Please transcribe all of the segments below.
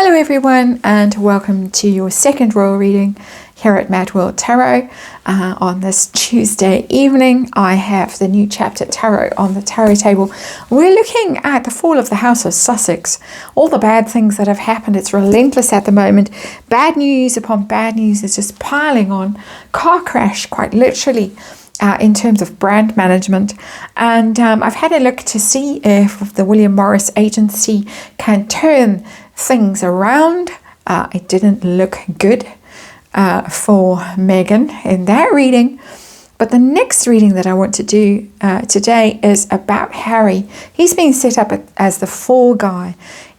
Hello everyone, and welcome to your second royal reading here at MadWorldTarot. On this Tuesday evening, I have the new chapter tarot on the tarot table. We're looking at the fall of the House of Sussex, all the bad things that have happened. It's relentless at the moment. Bad news upon bad news is just piling on. Car crash, quite literally. In terms of brand management, and I've had a look to see if the William Morris agency can turn things around. It didn't look good for Meghan in that reading, but the next reading that I want to do today is about Harry. He's being set up as the fall guy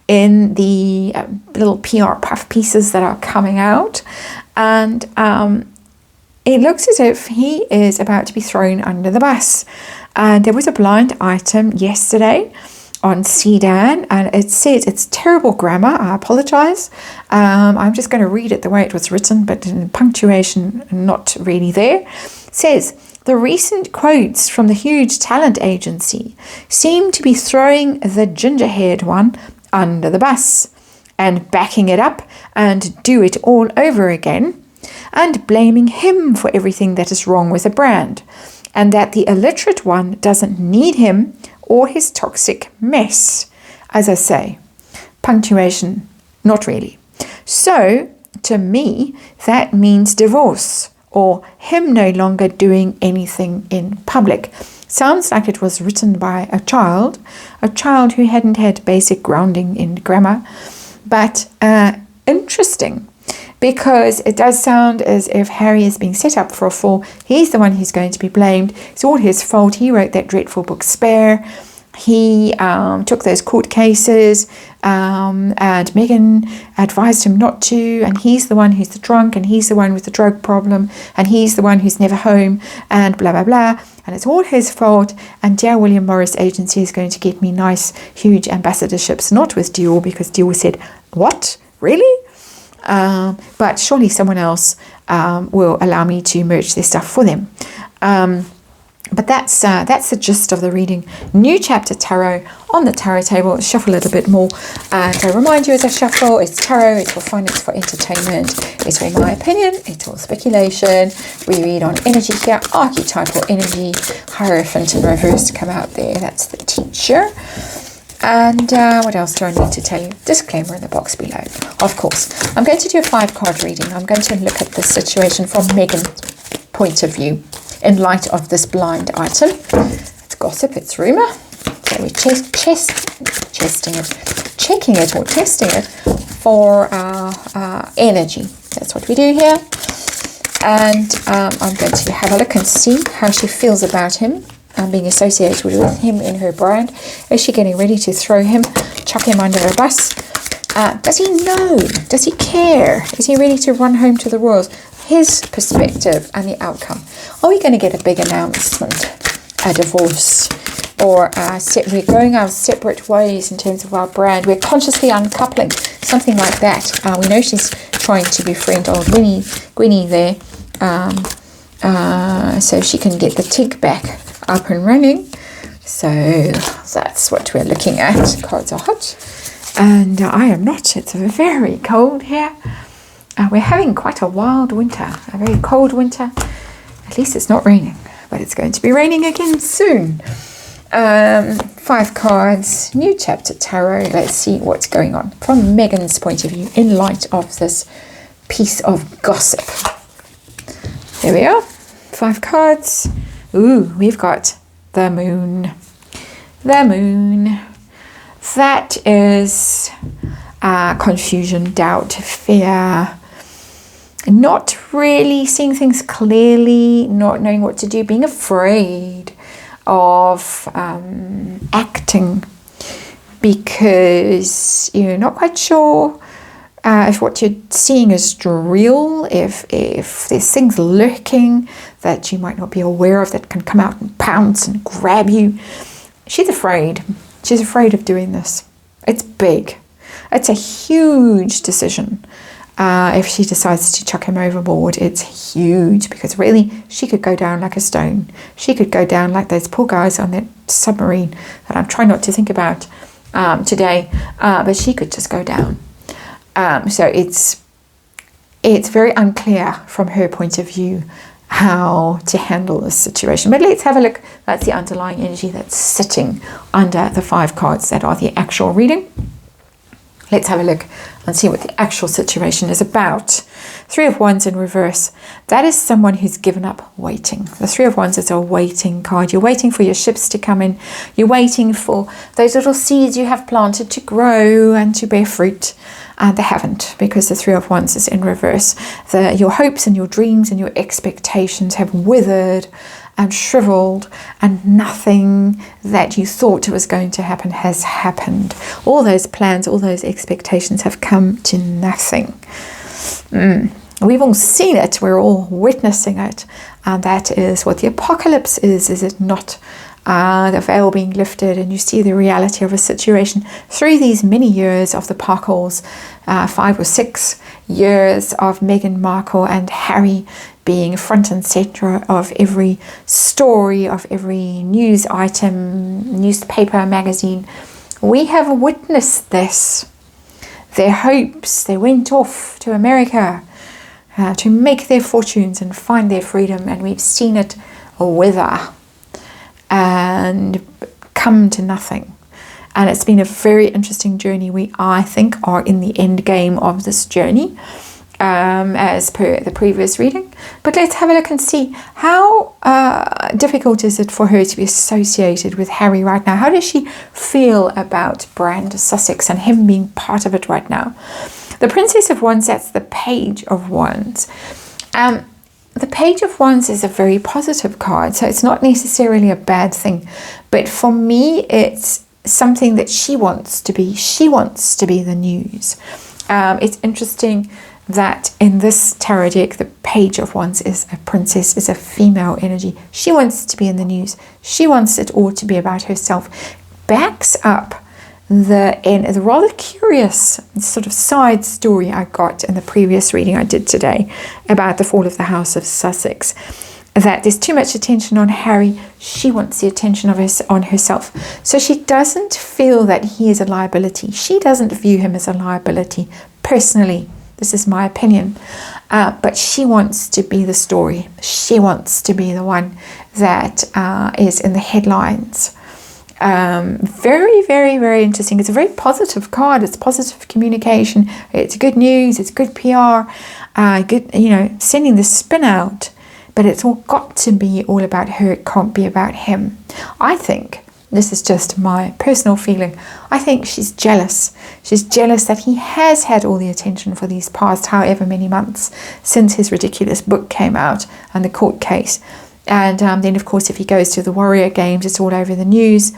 in the little PR puff pieces that are coming out, and it looks as if he is about to be thrown under the bus. There was a blind item yesterday on sideline, and it says, it's terrible grammar, I apologize. I'm just going to read it the way it was written, but in punctuation not really there. It says, the recent quotes from the huge talent agency seem to be throwing the ginger-haired one under the bus and backing it up and do it all over again, and blaming him for everything that is wrong with the brand, and that the illiterate one doesn't need him or his toxic mess. As I say, punctuation, not really. So, to me, that means divorce, or him no longer doing anything in public. Sounds like it was written by a child who hadn't had basic grounding in grammar, but interesting. Because it does sound as if Harry is being set up for a fall. He's the one who's going to be blamed. It's all his fault. He wrote that dreadful book, Spare. He took those court cases, and Meghan advised him not to, and he's the one who's the drunk, and he's the one with the drug problem, and he's the one who's never home, and blah, blah, blah. And it's all his fault, and dear William Morris agency is going to get me nice, huge ambassadorships, not with Dior, because Dior said, what? Really? But surely someone else will allow me to merge their stuff for them. But that's the gist of the reading. New chapter tarot on the tarot table. Shuffle a little bit more. And I remind you, as I shuffle, it's tarot, it's for fun, it's for entertainment, it's for my opinion, it's all speculation. We read on energy here, archetypal energy, Hierophant in reverse come out there. That's the teacher. And what else do I need to tell you? Disclaimer in the box below. Of course, I'm going to do a 5-card reading. I'm going to look at the situation from Meghan's point of view in light of this blind item. It's gossip, it's rumor. So we're checking it for energy. That's what we do here. And I'm going to have a look and see how she feels about him. Being associated with him in her brand. Is she getting ready to throw him, chuck him under a bus? Does he know? Does he care? Is he ready to run home to the royals? His perspective and the outcome. Are we going to get a big announcement, a divorce, or we're going our separate ways in terms of our brand? We're consciously uncoupling, something like that. We know she's trying to befriend old Gwynnie there, so she can get the TIG back up and running. So that's what we're looking at. Cards are hot, and I am not. It's very cold here. We're having quite a wild winter, a very cold winter. At least it's not raining, but it's going to be raining again soon. 5 cards, new chapter tarot. Let's see what's going on from Meghan's point of view in light of this piece of gossip. There we are, 5 cards. Ooh, we've got the moon. The moon. That is confusion, doubt, fear. Not really seeing things clearly, not knowing what to do, being afraid of acting because you're not quite sure if what you're seeing is real, if there's things lurking that you might not be aware of that can come out and pounce and grab you. She's afraid. She's afraid of doing this. It's big. It's a huge decision. If she decides to chuck him overboard, it's huge, because really she could go down like a stone. She could go down like those poor guys on that submarine that I'm trying not to think about today, but she could just go down. So it's very unclear from her point of view how to handle this situation. But let's have a look. That's the underlying energy that's sitting under the 5 cards that are the actual reading. Let's have a look and see what the actual situation is about. 3 of Wands in reverse. That is someone who's given up waiting. The 3 of Wands is a waiting card. You're waiting for your ships to come in. You're waiting for those little seeds you have planted to grow and to bear fruit. And they haven't, because the 3 of Wands is in reverse. Your hopes and your dreams and your expectations have withered and shriveled, and nothing that you thought was going to happen has happened. All those plans, all those expectations have come to nothing. We've all seen it, we're all witnessing it, and that is what the apocalypse is it not? The veil being lifted, and you see the reality of a situation through these many years of the Parkles, 5 or 6 years of Meghan Markle and Harry being front and center of every story, of every news item, newspaper, magazine. We have witnessed this. Their hopes, they went off to America to make their fortunes and find their freedom, and we've seen it wither and come to nothing. And it's been a very interesting journey. We, I think, are in the end game of this journey, as per the previous reading. But let's have a look and see how difficult is it for her to be associated with Harry right now. How does she feel about Brand Sussex and him being part of it right now? The Princess of Wands, that's the Page of Wands. The Page of Wands is a very positive card, so it's not necessarily a bad thing. But for me, it's something that she wants to be. She wants to be the news. It's interesting that in this tarot deck, the Page of Wands is a princess, is a female energy. She wants to be in the news. She wants it all to be about herself. Backs up the rather curious sort of side story I got in the previous reading I did today about the fall of the House of Sussex. That there's too much attention on Harry. She wants the attention on herself. So she doesn't feel that he is a liability. She doesn't view him as a liability personally. This is my opinion. But she wants to be the story. She wants to be the one that is in the headlines. Very, very, very interesting. It's a very positive card. It's positive communication. It's good news. It's good PR. Good, sending the spin out. But it's all got to be all about her. It can't be about him. I think, this is just my personal feeling, I think she's jealous. She's jealous that he has had all the attention for these past however many months since his ridiculous book came out and the court case. And then, of course, if he goes to the Warrior Games, it's all over the news.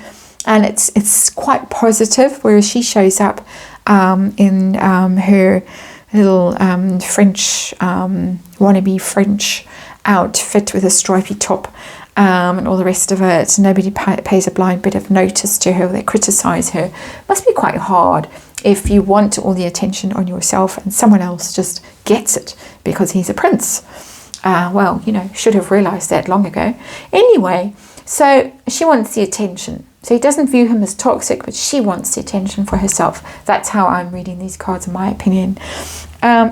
And it's quite positive, whereas she shows up in her little French, wannabe French outfit with a stripy top and all the rest of it. Nobody pays a blind bit of notice to her. They criticize her. Must be quite hard if you want all the attention on yourself and someone else just gets it because he's a prince. Should have realized that long ago. Anyway, so she wants the attention. So he doesn't view him as toxic, but she wants the attention for herself. That's how I'm reading these cards, in my opinion.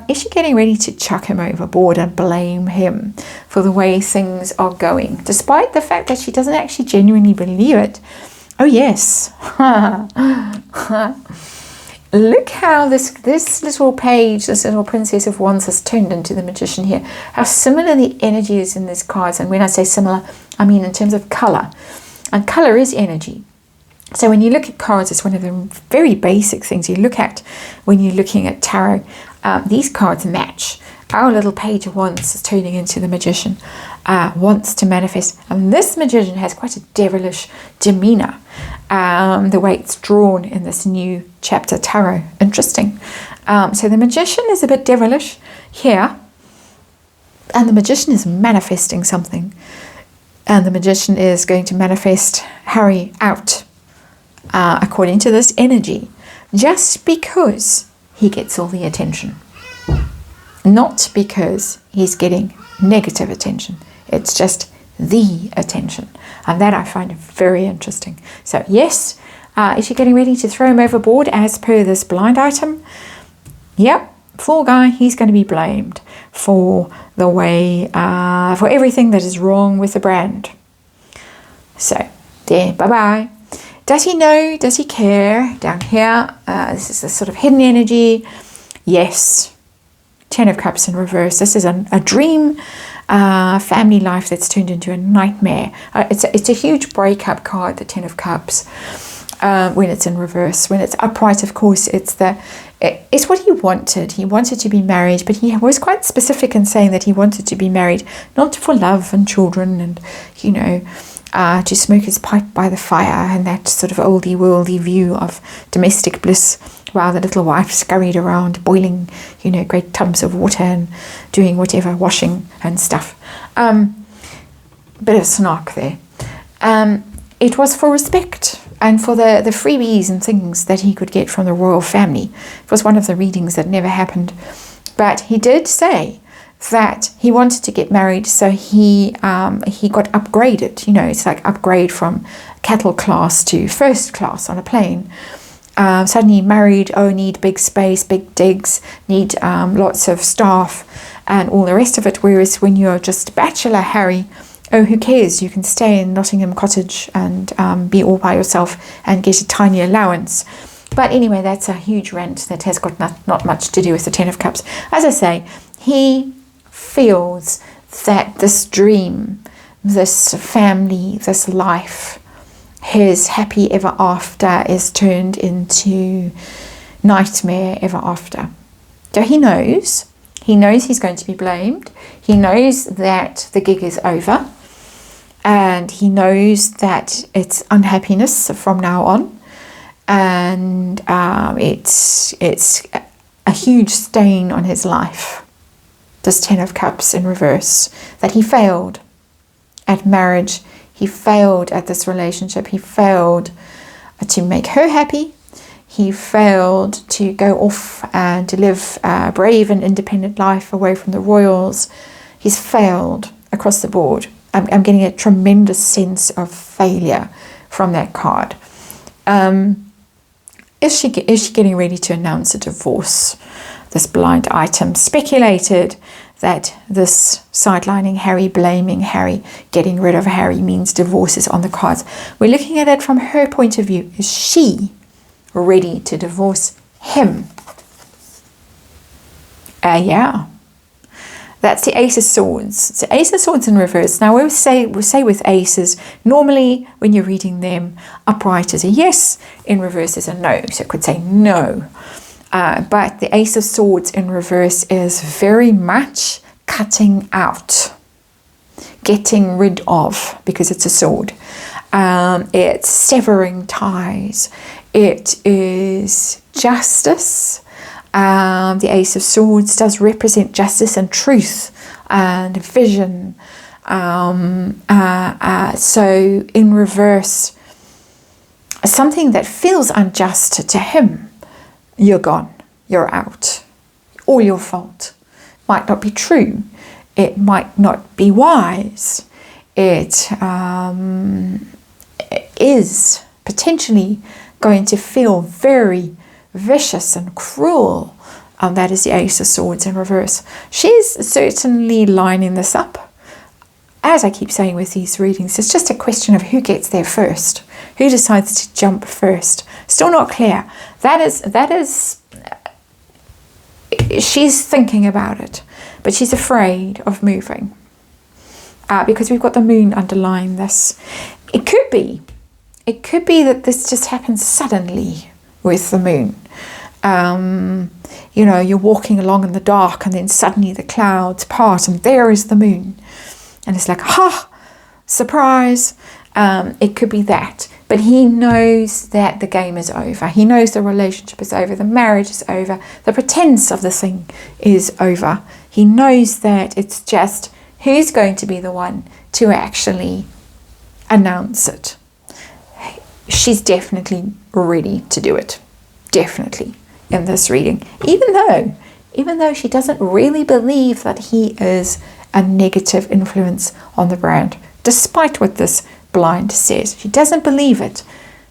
Is she getting ready to chuck him overboard and blame him for the way things are going, despite the fact that she doesn't actually genuinely believe it? Oh, yes. Look how this little page, this little Princess of Wands has turned into the Magician here. How similar the energy is in these cards. And when I say similar, I mean in terms of colour. And colour is energy. So when you look at cards, it's one of the very basic things you look at when you're looking at tarot. These cards match. Our little Page of Wands is turning into the Magician, wants to manifest. And this Magician has quite a devilish demeanour, the way it's drawn in this new chapter tarot. Interesting. So the Magician is a bit devilish here, and the Magician is manifesting something. And the Magician is going to manifest Harry out, according to this energy, just because he gets all the attention. Not because he's getting negative attention. It's just the attention. And that I find very interesting. So yes, is she getting ready to throw him overboard as per this blind item? Yep, poor guy, he's going to be blamed for the way, for everything that is wrong with the brand. So, there, bye-bye. Does he know? Does he care? Down here, this is a sort of hidden energy. Yes. 10 of Cups in reverse. This is a dream family life that's turned into a nightmare. It's a huge breakup card, the 10 of Cups, when it's in reverse. When it's upright, of course, it's what he wanted. He wanted to be married, but he was quite specific in saying that he wanted to be married, not for love and children and, you know, to smoke his pipe by the fire and that sort of oldie worldy view of domestic bliss, while the little wife scurried around boiling, you know, great tubs of water and doing whatever, washing and stuff. Bit of snark there. It was for respect and for the freebies and things that he could get from the royal family. It was one of the readings that never happened. But he did say that he wanted to get married, so he got upgraded. You know, it's like upgrade from cattle class to first class on a plane. Suddenly married, need big space, big digs, need lots of staff and all the rest of it. Whereas when you're just bachelor Harry, who cares? You can stay in Nottingham Cottage and be all by yourself and get a tiny allowance. But anyway, that's a huge rant that has got not much to do with the 10 of Cups. As I say, he feels that this dream, this family, this life, his happy ever after is turned into nightmare ever after. So he knows he's going to be blamed. He knows that the gig is over, and he knows that it's unhappiness from now on, and it's a huge stain on his life. This 10 of Cups in reverse, that he failed at marriage. He failed at this relationship. He failed to make her happy. He failed to go off and to live a brave and independent life away from the royals. He's failed across the board. I'm getting a tremendous sense of failure from that card. Is she getting ready to announce a divorce? This blind item speculated that this sidelining Harry, blaming Harry, getting rid of Harry means divorce is on the cards. We're looking at it from her point of view. Is she ready to divorce him? Yeah. That's the Ace of Swords. It's the Ace of Swords in reverse. Now we'll say with aces, normally when you're reading them, upright is a yes, in reverse is a no. So it could say no. But the Ace of Swords in reverse is very much cutting out, getting rid of, because it's a sword. It's severing ties. It is justice. The Ace of Swords does represent justice and truth and vision. So in reverse, something that feels unjust to him, you're gone, you're out, all your fault. Might not be true, it might not be wise, it is potentially going to feel very vicious and cruel. That is the Ace of Swords in reverse. She's certainly lining this up. As I keep saying with these readings, it's just a question of who gets there first, who decides to jump first. Still not clear. That is she's thinking about it, but she's afraid of moving because we've got the moon underlying this. It could be that this just happens suddenly with the moon. You know, you're walking along in the dark and then suddenly the clouds part and there is the moon. And it's like, surprise. It could be that. But he knows that the game is over. He knows the relationship is over. The marriage is over. The pretense of the thing is over. He knows that it's just who's going to be the one to actually announce it. She's definitely ready to do it. Definitely in this reading. Even though she doesn't really believe that he is a negative influence on the brand, despite what this blind says. She doesn't believe it.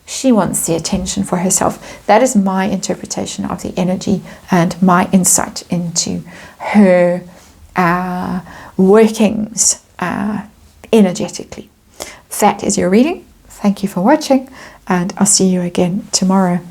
She wants the attention for herself. That is my interpretation of the energy and my insight into her workings energetically. That is your reading. Thank you for watching, and I'll see you again tomorrow.